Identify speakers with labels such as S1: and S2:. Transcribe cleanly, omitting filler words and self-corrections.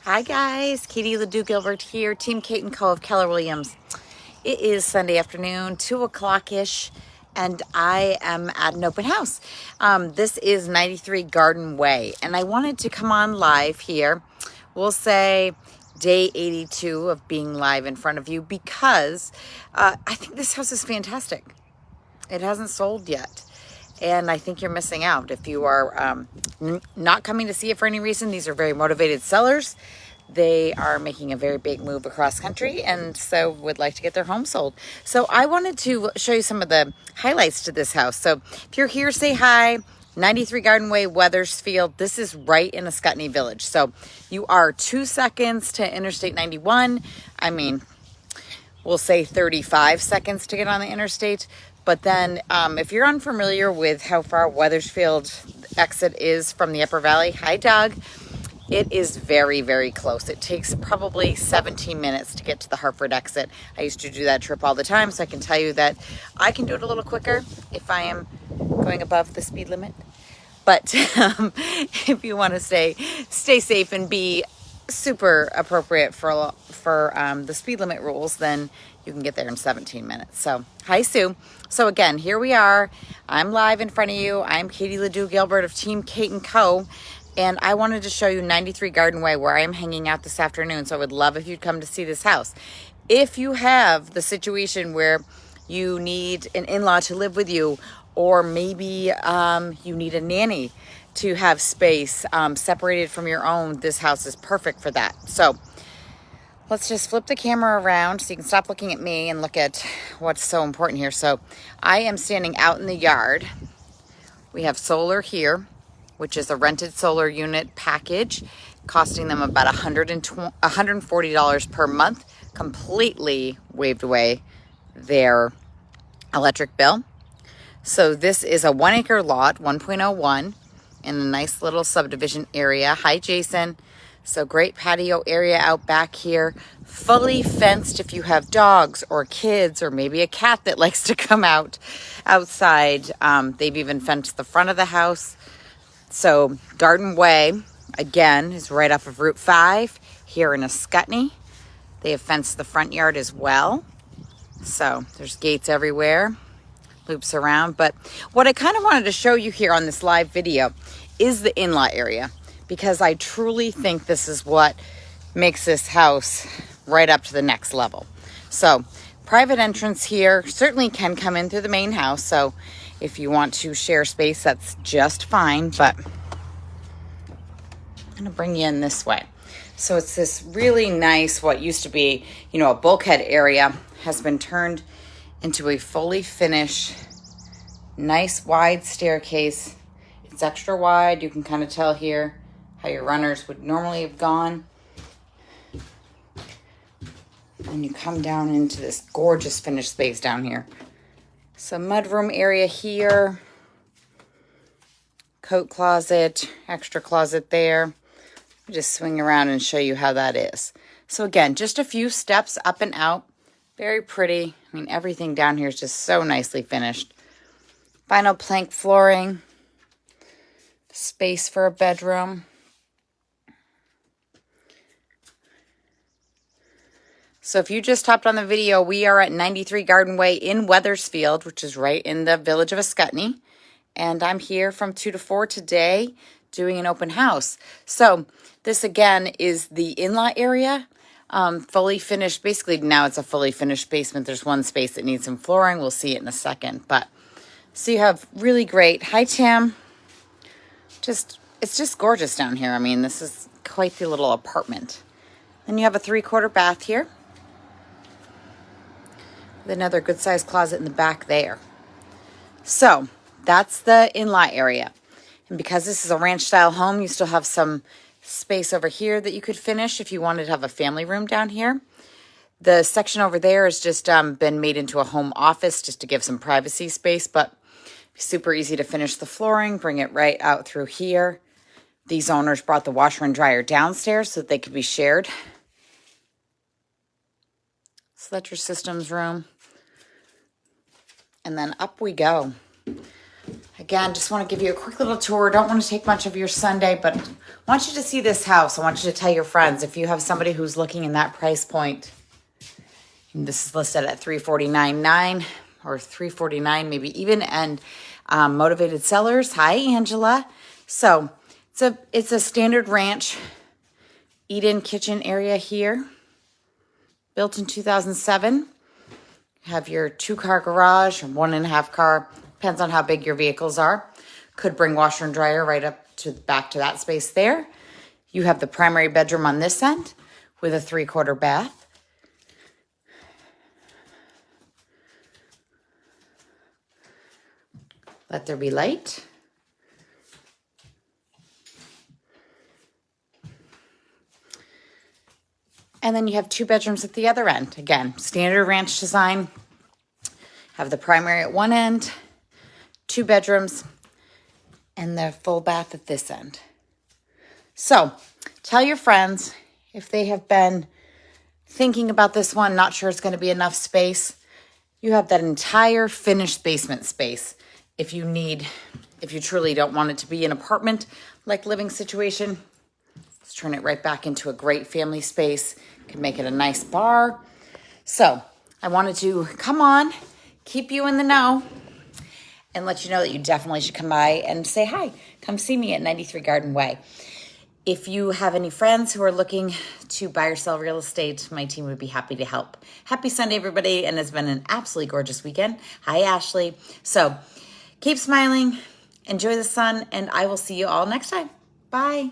S1: Hi guys, Katie Ledoux Gilbert here, Team Kate & Co. of Keller Williams. It is Sunday afternoon, 2 o'clock-ish, and I am at an open house. This is 93 Garden Way, and I wanted to come on live here. We'll say day 82 of being live in front of you because I think this house is fantastic. It hasn't sold yet. And I think you're missing out if you are not coming to see it for any reason. These are very motivated sellers. They are making a very big move across country and so would like to get their home sold. So I wanted to show you some of the highlights to this house. So if you're here, say hi. 93 Garden Way, Weathersfield. This is right in Ascutney Village. So you are 2 seconds to Interstate 91. I mean, we'll say 35 seconds to get on the interstate. But then if you're unfamiliar with how far Weathersfield exit is from the Upper Valley, hi Doug, it is very, very close. It takes probably 17 minutes to get to the Hartford exit. I used to do that trip all the time, so I can tell you that I can do it a little quicker if I am going above the speed limit. But if you want to stay safe and be super appropriate for the speed limit rules, then you can get there in 17 minutes. So hi Sue. So again, here we are. I'm live in front of you. I'm Katie Ledoux Gilbert of Team Kate & Co. And I wanted to show you 93 Garden Way where I am hanging out this afternoon. So I would love if you'd come to see this house. If you have the situation where you need an in-law to live with you, or maybe you need a nanny to have space separated from your own, this house is perfect for that. So let's just flip the camera around so you can stop looking at me and look at what's so important here. So I am standing out in the yard. We have solar here, which is a rented solar unit package, costing them about $140 per month, completely waived away their electric bill. So this is a 1 acre lot, 1.01, in a nice little subdivision area. Hi, Jason. So great patio area out back here, fully fenced if you have dogs or kids or maybe a cat that likes to come outside. They've even fenced the front of the house. So Garden Way, again, is right off of Route 5 here in Ascutney. They have fenced the front yard as well. So there's gates everywhere, loops around. But what I kind of wanted to show you here on this live video is the in-law area, because I truly think this is what makes this house right up to the next level. So private entrance here, certainly can come in through the main house. So if you want to share space, that's just fine, but I'm gonna bring you in this way. So it's this really nice, what used to be, a bulkhead area has been turned into a fully finished, nice wide staircase. It's extra wide. You can kind of tell here how your runners would normally have gone. And you come down into this gorgeous finished space down here. So mudroom area here. Coat closet, extra closet there. I'll just swing around and show you how that is. So again, just a few steps up and out. Very pretty. I mean, everything down here is just so nicely finished. Vinyl plank flooring. Space for a bedroom. So if you just hopped on the video, we are at 93 Garden Way in Weathersfield, which is right in the village of Ascutney. And I'm here from 2 to 4 today doing an open house. So this again is the in-law area, fully finished. Basically now it's a fully finished basement. There's one space that needs some flooring. We'll see it in a second. But so you have really great, hi Tim. It's just gorgeous down here. I mean, this is quite the little apartment. Then you have a 3/4 bath here. With another good sized closet in the back there. So that's the in-law area. And because this is a ranch style home, you still have some space over here that you could finish if you wanted to have a family room down here. The section over there has just been made into a home office just to give some privacy space, but super easy to finish the flooring, bring it right out through here. These owners brought the washer and dryer downstairs so that they could be shared. So that's your systems room. And then up we go. Again, just want to give you a quick little tour. Don't want to take much of your Sunday, but I want you to see this house. I want you to tell your friends if you have somebody who's looking in that price point. And this is listed at $349,900 or $349,000 maybe even. And motivated sellers. Hi, Angela. So it's a standard ranch eat-in kitchen area here. Built in 2007. Have your 2-car garage or 1.5 car. Depends on how big your vehicles are. Could bring washer and dryer right up to back to that space there. You have the primary bedroom on this end with a 3/4 bath. Let there be light. And then you have 2 bedrooms at the other end. Again, standard ranch design. Have the primary at one end, 2 bedrooms, and the full bath at this end. So tell your friends if they have been thinking about this one, not sure it's going to be enough space. You have that entire finished basement space. If you truly don't want it to be an apartment-like living situation, let's turn it right back into a great family space. Can make it a nice bar. So I wanted to come on, keep you in the know, and let you know that you definitely should come by and say hi. Come see me at 93 Garden Way. If you have any friends who are looking to buy or sell real estate, my team would be happy to help. Happy Sunday, everybody, and it's been an absolutely gorgeous weekend. Hi, Ashley. So keep smiling, enjoy the sun, and I will see you all next time. Bye.